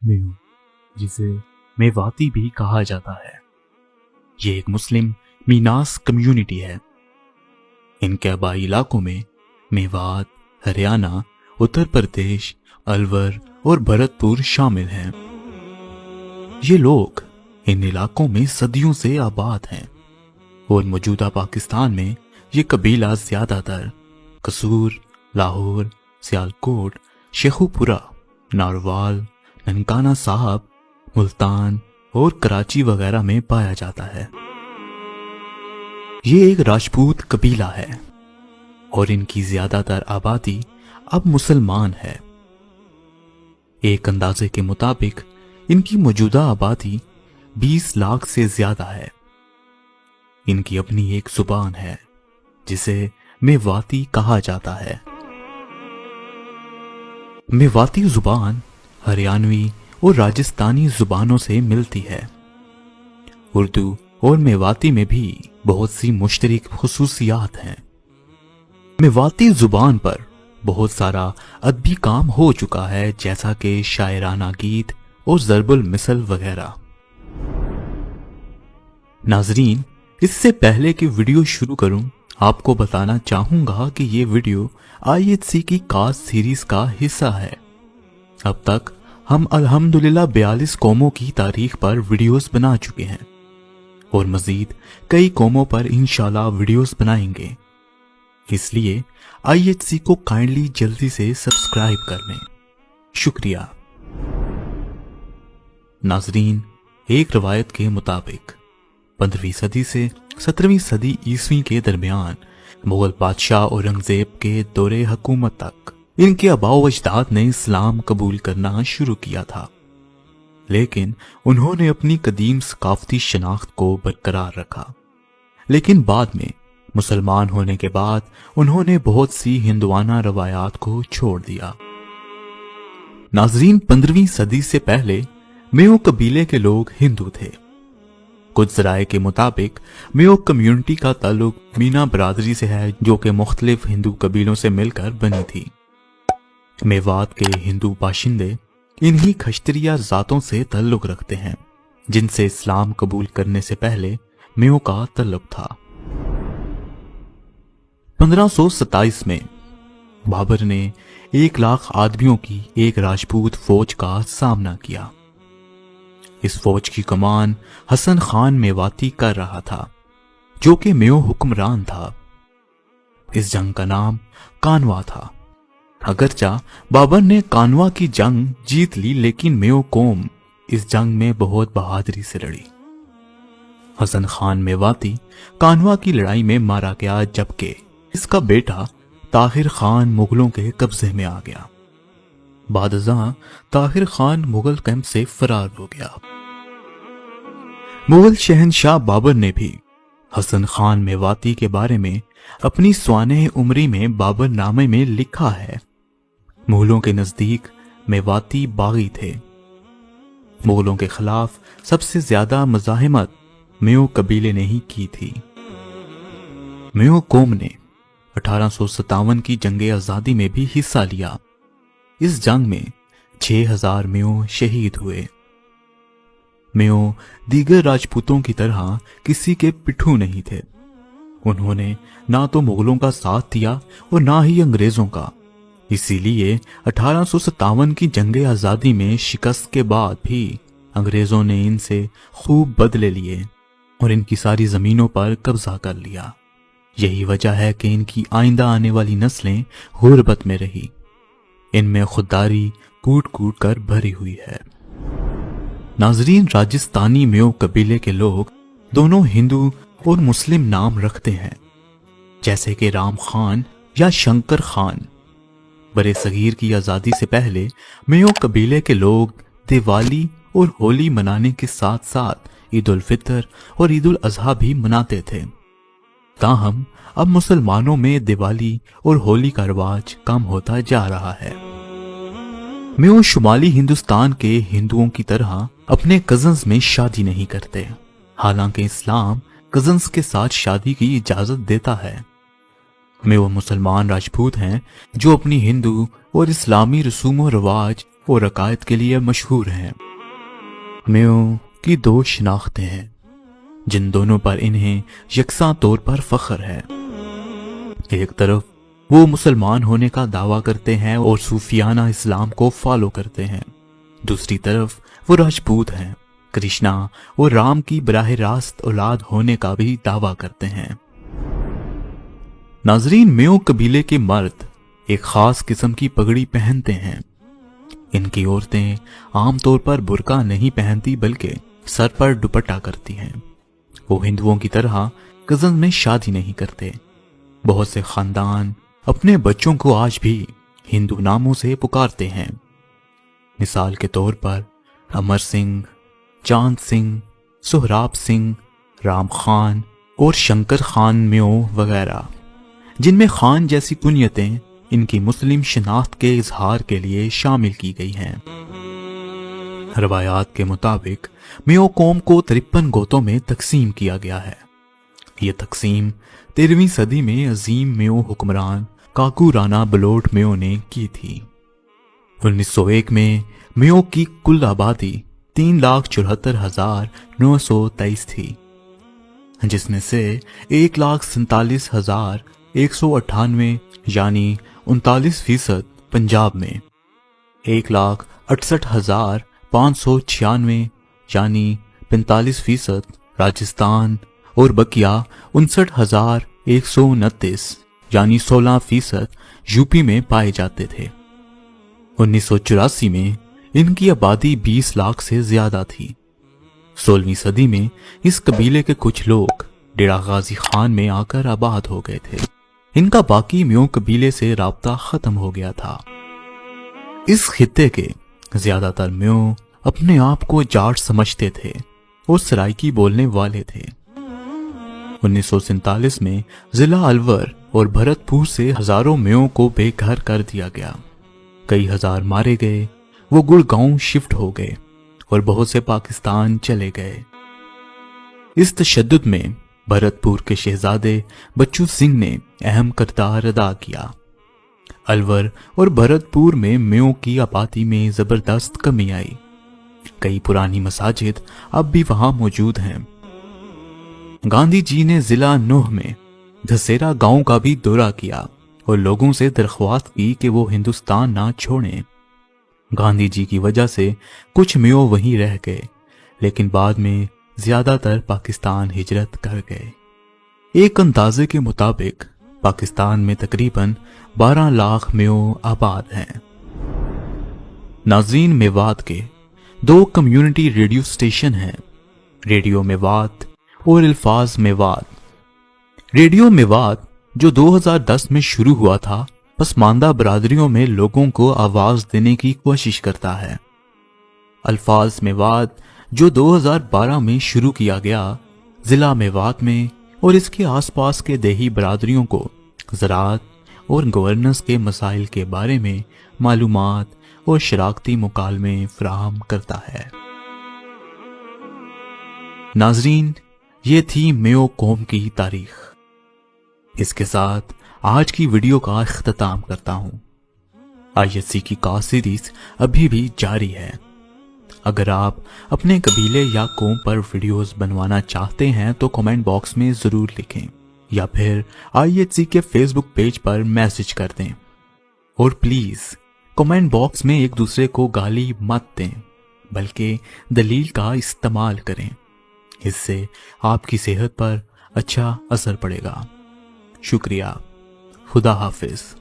میو، جسے میواتی بھی کہا جاتا ہے، یہ ایک مسلم میناس کمیونٹی ہے۔ ان کے آبائی علاقوں میں میوات، ہریانہ، اتر پردیش، الور اور بھرت پور شامل ہیں۔ یہ لوگ ان علاقوں میں صدیوں سے آباد ہیں اور موجودہ پاکستان میں یہ قبیلہ زیادہ تر قصور، لاہور، سیالکوٹ، شیخوپورہ، ناروال، ننکانہ صاحب، ملتان اور کراچی وغیرہ میں پایا جاتا ہے۔ یہ ایک راجپوت قبیلہ ہے اور ان کی زیادہ تر آبادی اب مسلمان ہے۔ ایک اندازے کے مطابق ان کی موجودہ آبادی 20 لاکھ سے زیادہ ہے۔ ان کی اپنی ایک زبان ہے جسے میواتی کہا جاتا ہے۔ میواتی زبان ہریانوی اور راجستانی زبانوں سے ملتی ہے۔ اردو اور میواتی میں بھی بہت سی مشترک خصوصیات ہیں۔ میواتی زبان پر بہت سارا ادبی کام ہو چکا ہے، جیسا کہ شاعرانہ گیت اور ضرب المثل وغیرہ۔ ناظرین، اس سے پہلے کہ ویڈیو شروع کروں، آپ کو بتانا چاہوں گا کہ یہ ویڈیو IHC کی کاسٹ سیریز کا حصہ ہے۔ اب تک ہم الحمدللہ 42 قوموں کی تاریخ پر ویڈیوز بنا چکے ہیں اور مزید کئی قوموں پر انشاءاللہ ویڈیوز بنائیں گے، اس لیے IHC کو کائنڈلی جلدی سے سبسکرائب کر لیں۔ شکریہ۔ ناظرین، ایک روایت کے مطابق 15ویں صدی سے 17ویں صدی عیسوی کے درمیان مغل بادشاہ اورنگزیب کے دور حکومت تک ان کے آباء و اجداد نے اسلام قبول کرنا شروع کیا تھا، لیکن انہوں نے اپنی قدیم ثقافتی شناخت کو برقرار رکھا۔ لیکن بعد میں مسلمان ہونے کے بعد انہوں نے بہت سی ہندوانہ روایات کو چھوڑ دیا۔ ناظرین، 15ویں صدی سے پہلے میو قبیلے کے لوگ ہندو تھے۔ کچھ ذرائع کے مطابق میو کمیونٹی کا تعلق مینا برادری سے ہے، جو کہ مختلف ہندو قبیلوں سے مل کر بنی تھی۔ میوات کے ہندو باشندے انہی کھشتریا ذاتوں سے تعلق رکھتے ہیں جن سے اسلام قبول کرنے سے پہلے میو کا تعلق تھا۔ 1527 میں بابر نے 1 لاکھ آدمیوں کی ایک راجپوت فوج کا سامنا کیا۔ اس فوج کی کمان حسن خان میواتی کر رہا تھا، جو کہ میو حکمران تھا۔ اس جنگ کا نام کانوا تھا۔ اگرچہ بابر نے کانوا کی جنگ جیت لی، لیکن میو قوم اس جنگ میں بہت بہادری سے لڑی۔ حسن خان میواتی کانوا کی لڑائی میں مارا گیا، جبکہ اس کا بیٹا طاہر خان مغلوں کے قبضے میں آ گیا۔ بعد ازاں طاہر خان مغل کیمپ سے فرار ہو گیا۔ مغل شہنشاہ بابر نے بھی حسن خان میواتی کے بارے میں اپنی سوانح عمری میں بابر نامے میں لکھا ہے۔ مغلوں کے نزدیک میواتی باغی تھے۔ مغلوں کے خلاف سب سے زیادہ مزاحمت میو قبیلے نے ہی کی تھی۔ میو قوم نے 1857 کی جنگ آزادی میں بھی حصہ لیا۔ اس جنگ میں 6000 میو شہید ہوئے۔ میو دیگر راجپوتوں کی طرح کسی کے پٹھو نہیں تھے۔ انہوں نے نہ تو مغلوں کا ساتھ دیا اور نہ ہی انگریزوں کا۔ اسی لیے 1857 کی جنگ آزادی میں شکست کے بعد بھی انگریزوں نے ان سے خوب بدلے لیے اور ان کی ساری زمینوں پر قبضہ کر لیا۔ یہی وجہ ہے کہ ان کی آئندہ آنے والی نسلیں غربت میں رہی۔ ان میں خودداری کوٹ کوٹ کر بھری ہوئی ہے۔ ناظرین، راجستانی میو قبیلے کے لوگ دونوں ہندو اور مسلم نام رکھتے ہیں، جیسے کہ رام خان یا شنکر خان۔ برے صغیر کی آزادی سے پہلے میو قبیلے کے لوگ دیوالی اور ہولی منانے کے ساتھ ساتھ عید الفطر اور عید الاضحیٰ بھی مناتے تھے۔ تاہم اب مسلمانوں میں دیوالی اور ہولی کا رواج کم ہوتا جا رہا ہے۔ میو شمالی ہندوستان کے ہندوؤں کی طرح اپنے کزنز میں شادی نہیں کرتے، حالانکہ اسلام کزنز کے ساتھ شادی کی اجازت دیتا ہے۔ میو مسلمان راجپوت ہیں جو اپنی ہندو اور اسلامی رسوم و رواج اور عقائد کے لیے مشہور ہیں۔ میو کی دو شناختیں ہیں جن دونوں پر انہیں یکساں طور پر فخر ہے۔ ایک طرف وہ مسلمان ہونے کا دعویٰ کرتے ہیں اور صوفیانہ اسلام کو فالو کرتے ہیں، دوسری طرف وہ راجپوت ہیں، کرشنا اور رام کی براہ راست اولاد ہونے کا بھی دعویٰ کرتے ہیں۔ ناظرین، میو قبیلے کے مرد ایک خاص قسم کی پگڑی پہنتے ہیں۔ ان کی عورتیں عام طور پر برقع نہیں پہنتی بلکہ سر پر دوپٹہ کرتی ہیں۔ وہ ہندوؤں کی طرح کزن میں شادی نہیں کرتے۔ بہت سے خاندان اپنے بچوں کو آج بھی ہندو ناموں سے پکارتے ہیں، مثال کے طور پر امر سنگھ، چاند سنگھ، سہراب سنگھ، رام خان اور شنکر خان میو وغیرہ، جن میں خان جیسی کنیتیں ان کی مسلم شناخت کے اظہار کے لیے شامل کی گئی ہیں۔ روایات کے مطابق میو قوم کو 53 گوتوں میں تقسیم کیا گیا ہے۔ یہ تقسیم 13ویں صدی میں عظیم میو حکمران کاکو رانا بلوٹ میو نے کی تھی۔ 1901 میں میو کی کل آبادی 3,74,923 تھی، جس میں سے 1,47,198 یعنی 39% پنجاب میں، 1,68,596 یعنی 45% راجستھان اور بقیہ 59,129 یعنی 16% یو پی میں پائے جاتے تھے۔ 1984 میں ان کی آبادی 20 لاکھ سے زیادہ تھی۔ 16ویں صدی میں اس قبیلے کے کچھ لوگ ڈیرہ غازی خان میں آ کر آباد ہو گئے تھے۔ ان کا باقی میو قبیلے سے رابطہ ختم ہو گیا تھا۔ اس خطے کے زیادہ تر میو اپنے آپ کو جاٹ سمجھتے تھے اور سرائکی بولنے والے تھے۔ 1947 میں ضلع الور اور بھرت پور سے ہزاروں میو کو بے گھر کر دیا گیا، کئی ہزار مارے گئے، وہ گڑگاؤں شفٹ ہو گئے اور بہت سے پاکستان چلے گئے۔ اس تشدد میں بھرت پور کے شہزادے بچو سنگھ نے اہم کردار ادا کیا۔ الور اور بھرت پور میں میو کی آبادی میں زبردست کمی آئی۔ کئی پرانی مساجد اب بھی وہاں موجود ہیں۔ گاندھی جی نے ضلع نوح میں دھسیرا گاؤں کا بھی دورہ کیا اور لوگوں سے درخواست کی کہ وہ ہندوستان نہ چھوڑیں۔ گاندھی جی کی وجہ سے کچھ میو وہیں رہ گئے، لیکن بعد میں زیادہ تر پاکستان ہجرت کر گئے۔ ایک اندازے کے مطابق پاکستان میں تقریباً 12 لاکھ میو آباد ہیں۔ ناظرین، میوات کے 2 کمیونٹی ریڈیو سٹیشن ہیں، ریڈیو میوات اور الفاظ میوات۔ ریڈیو میوات جو 2010 میں شروع ہوا تھا، پسماندہ برادریوں میں لوگوں کو آواز دینے کی کوشش کرتا ہے۔ الفاظ میوات جو 2012 میں شروع کیا گیا، ضلع میوات میں اور اس کے آس پاس کے دیہی برادریوں کو زراعت اور گورننس کے مسائل کے بارے میں معلومات اور شراکتی مکالمے فراہم کرتا ہے۔ ناظرین، یہ تھی میو قوم کی تاریخ۔ اس کے ساتھ آج کی ویڈیو کا اختتام کرتا ہوں۔ ISC کی کاسٹ سیریز ابھی بھی جاری ہے۔ اگر آپ اپنے قبیلے یا قوم پر ویڈیوز بنوانا چاہتے ہیں تو کمنٹ باکس میں ضرور لکھیں یا پھر ISC کے فیس بک پیج پر میسج کر دیں، اور پلیز کمنٹ باکس میں ایک دوسرے کو گالی مت دیں بلکہ دلیل کا استعمال کریں، اس سے آپ کی صحت پر اچھا اثر پڑے گا۔ شکریہ، خدا حافظ۔